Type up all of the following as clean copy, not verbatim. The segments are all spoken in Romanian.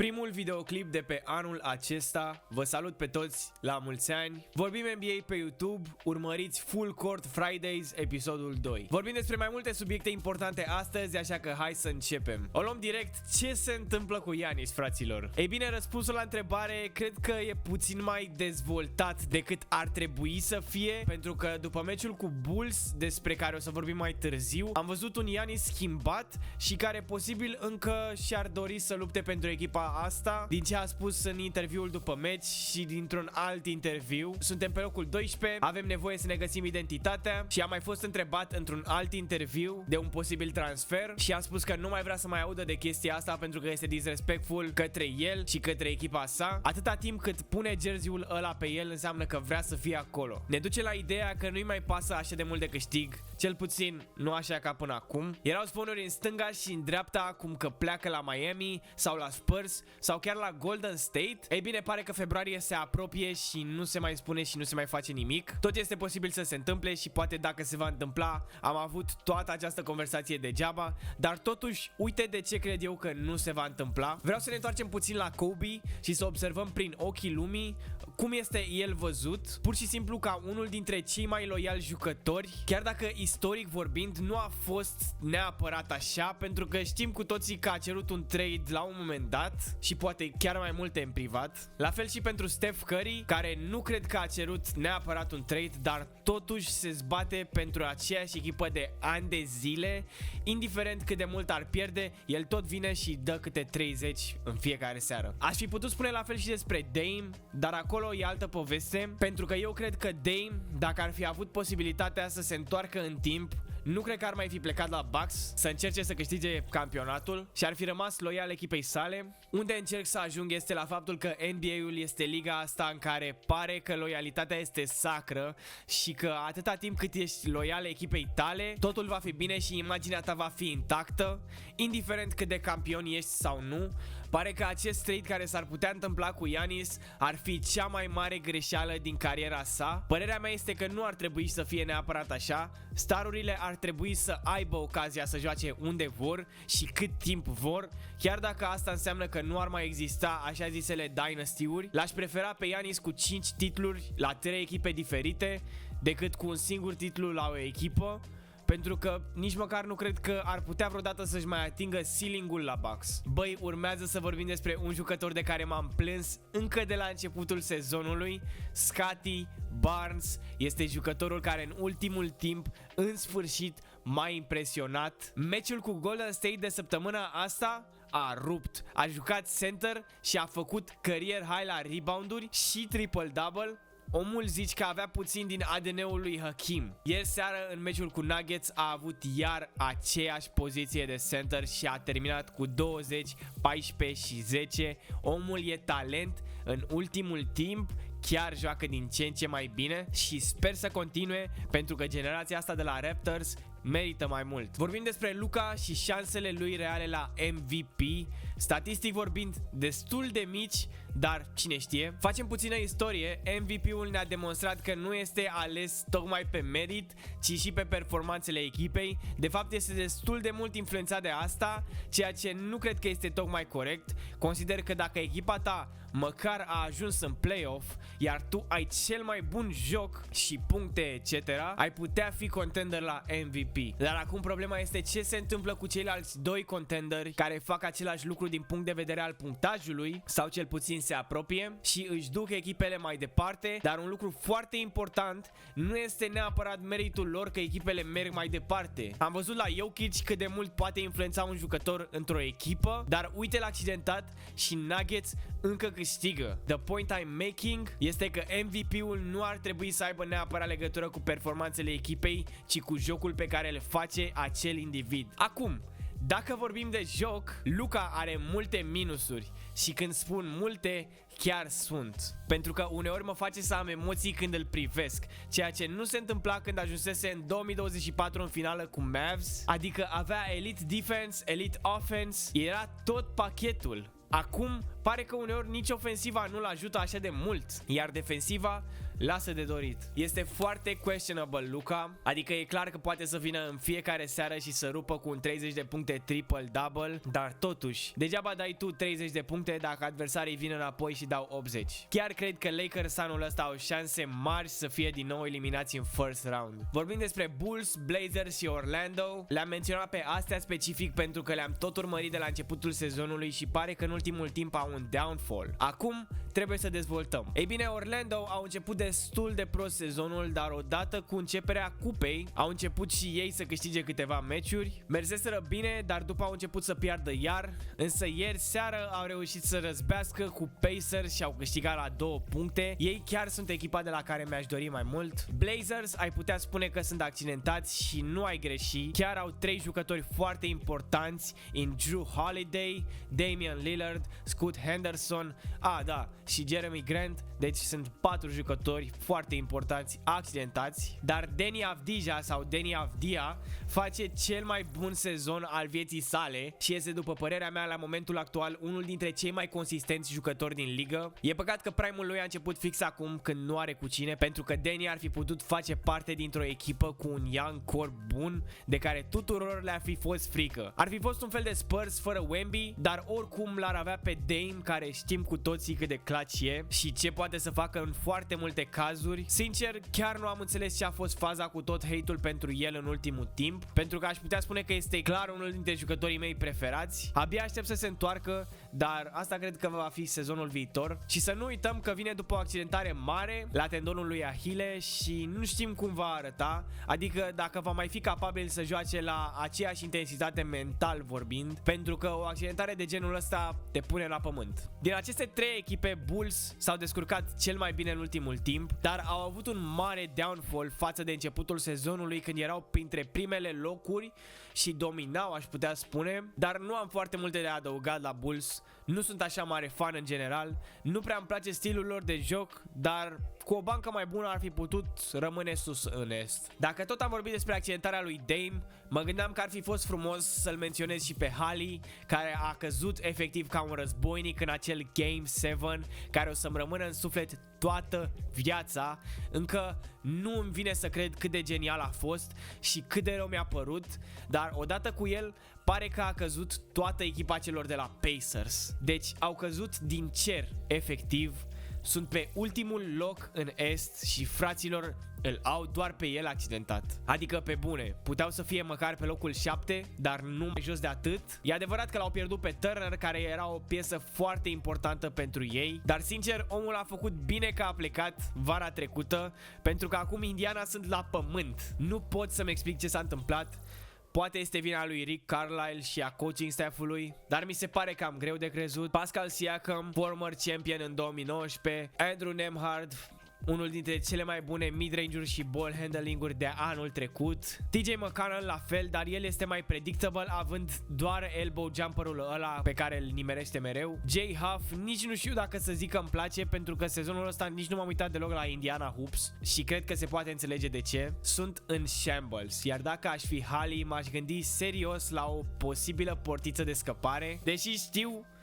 Primul videoclip de pe anul acesta, vă salut pe toți, la mulți ani. Vorbim NBA pe YouTube, urmăriți Full Court Fridays, episodul 2. Vorbim despre mai multe subiecte importante astăzi, așa că hai să începem. O luăm direct, ce se întâmplă cu Giannis, fraților? Ei bine, răspunsul la întrebare cred că e puțin mai dezvoltat decât ar trebui să fie, pentru că după meciul cu Bulls, despre care o să vorbim mai târziu, am văzut un Giannis schimbat și care posibil încă și-ar dori să lupte pentru echipa asta, din ce a spus în interviul după meci și dintr-un alt interviu. Suntem pe locul 12, avem nevoie să ne găsim identitatea și a mai fost întrebat într-un alt interviu de un posibil transfer și a spus că nu mai vrea să mai audă de chestia asta pentru că este disrespectful către el și către echipa sa. Atâta timp cât pune jersey-ul ăla pe el înseamnă că vrea să fie acolo. Ne duce la ideea că nu-i mai pasă așa de mult de câștig, cel puțin nu așa ca până acum. Erau zvonuri în stânga și în dreapta cum că pleacă la Miami sau la Spurs sau chiar la Golden State. Ei bine, pare că februarie se apropie și nu se mai spune și nu se mai face nimic. Tot este posibil să se întâmple și poate dacă se va întâmpla, am avut toată această conversație degeaba, dar totuși, uite de ce cred eu că nu se va întâmpla. Vreau să ne întoarcem puțin la Kobe și să observăm prin ochii lumii cum este el văzut, pur și simplu ca unul dintre cei mai loiali jucători, chiar dacă istoric vorbind nu a fost neapărat așa, pentru că știm cu toții că a cerut un trade la un moment dat și poate chiar mai multe în privat. La fel și pentru Steph Curry, care nu cred că a cerut neapărat un trade, dar totuși se zbate pentru aceeași echipă de ani de zile, indiferent cât de mult ar pierde, el tot vine și dă câte 30 în fiecare seară. Aș fi putut spune la fel și despre Dame, dar acolo e altă poveste, pentru că eu cred că Dame, dacă ar fi avut posibilitatea să se întoarcă în timp, nu cred că ar mai fi plecat la Bucks să încerce să câștige campionatul și ar fi rămas loial echipei sale. Unde încerc să ajung este la faptul că NBA-ul este liga asta în care pare că loialitatea este sacră și că atâta timp cât ești loial echipei tale, totul va fi bine și imaginea ta va fi intactă, indiferent cât de campion ești sau nu. Pare că acest trade care s-ar putea întâmpla cu Giannis ar fi cea mai mare greșeală din cariera sa. Părerea mea este că nu ar trebui să fie neapărat așa. Starurile ar trebui să aibă ocazia să joace unde vor și cât timp vor, chiar dacă asta înseamnă că nu ar mai exista așa zisele dynasty-uri. L-aș prefera pe Giannis cu 5 titluri la 3 echipe diferite decât cu un singur titlu la o echipă, pentru că nici măcar nu cred că ar putea vreodată să-și mai atingă ceiling-ul la Bucks. Băi, urmează să vorbim despre un jucător de care m-am plâns încă de la începutul sezonului. Scottie Barnes este jucătorul care în ultimul timp, în sfârșit, m-a impresionat. Meciul cu Golden State de săptămâna asta a rupt. A jucat center și a făcut career high la rebounduri și triple-double. Omul zici că avea puțin din ADN-ul lui Hakim. Ieri seară în meciul cu Nuggets a avut iar aceeași poziție de center și a terminat cu 20, 14 și 10. Omul e talent, în ultimul timp chiar joacă din ce în ce mai bine și sper să continue, pentru că generația asta de la Raptors merită mai mult. Vorbim despre Luka și șansele lui reale la MVP. Statistic vorbind, destul de mici, dar cine știe. Facem puțină istorie. MVP-ul ne-a demonstrat că nu este ales tocmai pe merit, ci și pe performanțele echipei. De fapt este destul de mult influențat de asta, ceea ce nu cred că este tocmai corect. Consider că dacă echipa ta măcar a ajuns în playoff, iar tu ai cel mai bun joc și puncte etc., ai putea fi contender la MVP. Dar acum problema este ce se întâmplă cu ceilalți doi contenderi care fac același lucru din punct de vedere al punctajului, sau cel puțin se apropie și își duc echipele mai departe. Dar un lucru foarte important, nu este neapărat meritul lor că echipele merg mai departe. Am văzut la Jokic cât de mult poate influența un jucător într-o echipă, dar uite-l accidentat și Nuggets încă câștigă. The point I'm making este că MVP-ul nu ar trebui să aibă neapărat legătură cu performanțele echipei, ci cu jocul pe care le face acel individ. Acum, dacă vorbim de joc, Luka are multe minusuri și când spun multe, chiar sunt. Pentru că uneori mă face să am emoții când îl privesc, ceea ce nu se întâmpla când ajunsese în 2024 în finală cu Mavs, adică avea elite defense, elite offense, era tot pachetul. Acum pare că uneori nici ofensiva nu-l ajută așa de mult, iar defensiva lasă de dorit. Este foarte questionable Luka, adică e clar că poate să vină în fiecare seară și să rupă cu un 30 de puncte triple-double, dar totuși, degeaba dai tu 30 de puncte dacă adversarii vin înapoi și dau 80. Chiar cred că Lakers anul ăsta au șanse mari să fie din nou eliminați în first round. Vorbim despre Bulls, Blazers și Orlando. Le-am menționat pe astea specific pentru că le-am tot urmărit de la începutul sezonului și pare că în ultimul timp au un downfall. Acum trebuie să dezvoltăm. Ei bine, Orlando au început destul de prost sezonul, dar odată cu începerea cupei au început și ei să câștige câteva meciuri. Merseseră bine, dar după au început să piardă iar, însă ieri seară au reușit să răzbească cu Pacers și au câștigat la 2 puncte. Ei chiar sunt echipa de la care mi-aș dori mai mult. Blazers ai putea spune că sunt accidentați și nu ai greși. Chiar au 3 jucători foarte importanți în Drew Holiday, Damian Lillard, Scoot Henderson, și Jeremy Grant, deci sunt 4 jucători foarte importanți accidentați, dar Deni Avdija sau Deni Avdia face cel mai bun sezon al vieții sale și este, după părerea mea, la momentul actual unul dintre cei mai consistenți jucători din ligă. E păcat că prime-ul lui a început fix acum când nu are cu cine, pentru că Deni ar fi putut face parte dintr-o echipă cu un young core bun de care tuturor le-ar fi fost frică. Ar fi fost un fel de Spurs fără Wemby, dar oricum l-ar avea pe Dame, care știm cu toții cât de clutch e și ce poate să facă în foarte multe cazuri. Sincer, chiar nu am înțeles ce a fost faza cu tot hate-ul pentru el în ultimul timp, pentru că aș putea spune că este clar unul dintre jucătorii mei preferați. Abia aștept să se întoarcă, dar asta cred că va fi sezonul viitor. Și să nu uităm că vine după o accidentare mare la tendonul lui Ahile și nu știm cum va arăta, adică dacă va mai fi capabil să joace la aceeași intensitate mental vorbind, pentru că o accidentare de genul ăsta te pune la pământ. Din aceste 3 echipe, Bulls s-au descurcat cel mai bine în ultimul timp, dar au avut un mare downfall față de începutul sezonului, când erau printre primele locuri și dominau, aș putea spune, dar nu am foarte multe de adăugat la Bulls. Nu sunt așa mare fan în general, nu prea îmi place stilul lor de joc, dar cu o bancă mai bună ar fi putut rămâne sus în est. Dacă tot am vorbit despre accidentarea lui Dame, mă gândeam că ar fi fost frumos să-l menționez și pe Hali, care a căzut efectiv ca un războinic în acel Game 7, care o să-mi rămână în suflet toată viața. Încă nu îmi vine să cred cât de genial a fost și cât de rău mi-a părut, dar odată cu el pare că a căzut toată echipa celor de la Pacers. Deci au căzut din cer, efectiv. Sunt pe ultimul loc în est și fraților îl au doar pe el accidentat. Adică pe bune, puteau să fie măcar pe locul 7, dar nu mai jos de atât. E adevărat că l-au pierdut pe Turner, care era o piesă foarte importantă pentru ei, dar sincer, omul a făcut bine că a plecat vara trecută, pentru că acum Indiana sunt la pământ. Nu pot să-mi explic ce s-a întâmplat. Poate este vina lui Rick Carlisle și a coaching staff-ului, dar mi se pare cam greu de crezut. Pascal Siakam, former champion în 2019, Andrew Nembhard, unul dintre cele mai bune mid-range-uri și ball handling-uri de anul trecut. TJ McConnell la fel, dar el este mai predictable, având doar elbow jumper-ul ăla pe care îl nimerește mereu. Jay Huff, nici nu știu dacă să zic că îmi place, pentru că sezonul ăsta nici nu m-am uitat deloc la Indiana Hoops și cred că se poate înțelege de ce. Sunt în shambles, iar dacă aș fi Hali, m-aș gândi serios la o posibilă portiță de scăpare, deși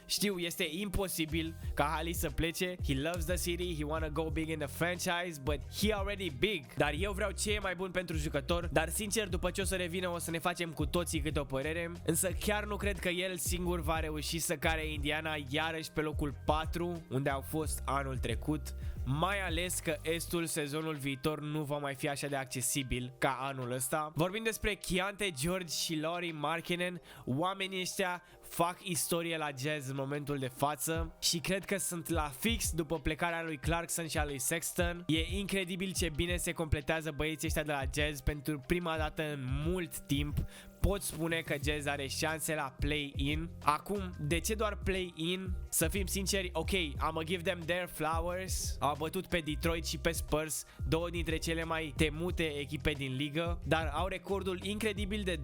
știu, este imposibil ca Hali să plece. He loves the city, he wanna go big in the franchise, but he already big. Dar eu vreau ce e mai bun pentru jucător, dar sincer, după ce o să revină o să ne facem cu toții câte o părere, însă chiar nu cred că el singur va reuși să care Indiana iarăși pe locul 4, unde au fost anul trecut, mai ales că estul sezonul viitor nu va mai fi așa de accesibil ca anul ăsta. Vorbim despre Keontae George și Lauri Markkanen. Oamenii ăștia fac istorie la Jazz în momentul de față și cred că sunt la fix după plecarea lui Clarkson și a lui Sexton. E incredibil ce bine se completează băieții ăștia de la Jazz. Pentru prima dată în mult timp pot spune că Jazz are șanse la play-in. Acum, de ce doar play-in? Să fim sinceri, ok, I'ma give them their flowers. Au bătut pe Detroit și pe Spurs, două dintre cele mai temute echipe din ligă, dar au recordul incredibil de 12-20.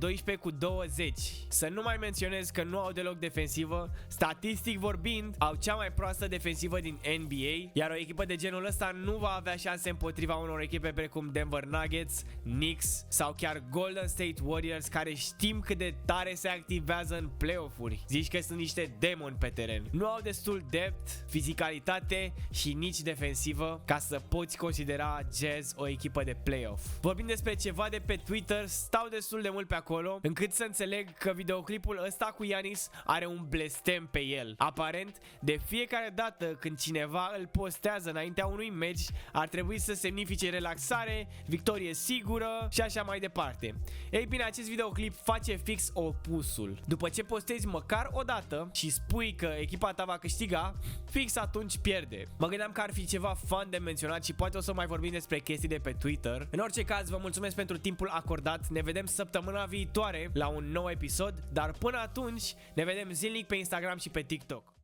Să nu mai menționez că nu au deloc defensivă. Statistic vorbind, au cea mai proastă defensivă din NBA, iar o echipă de genul ăsta nu va avea șanse împotriva unor echipe precum Denver Nuggets, Knicks sau chiar Golden State Warriors, care știm cât de tare se activează în play-off-uri. Zici că sunt niște demoni pe teren. Nu au destul depth, fizicalitate și nici defensivă ca să poți considera Jazz o echipă de play-off. Vorbim despre ceva de pe Twitter, stau destul de mult pe acolo, încât să înțeleg că videoclipul ăsta cu Giannis are un blestem pe el. Aparent, de fiecare dată când cineva îl postează înaintea unui meci, ar trebui să semnifice relaxare, victorie sigură și așa mai departe. Ei bine, acest videoclip face fix opusul. După ce postezi măcar o dată și spui că echipa ta va câștiga, fix atunci pierde. Mă gândeam că ar fi ceva fun de menționat și poate o să mai vorbim despre chestii de pe Twitter. În orice caz, vă mulțumesc pentru timpul acordat. Ne vedem săptămâna viitoare la un nou episod, dar până atunci ne vedem zilnic pe Instagram și pe TikTok.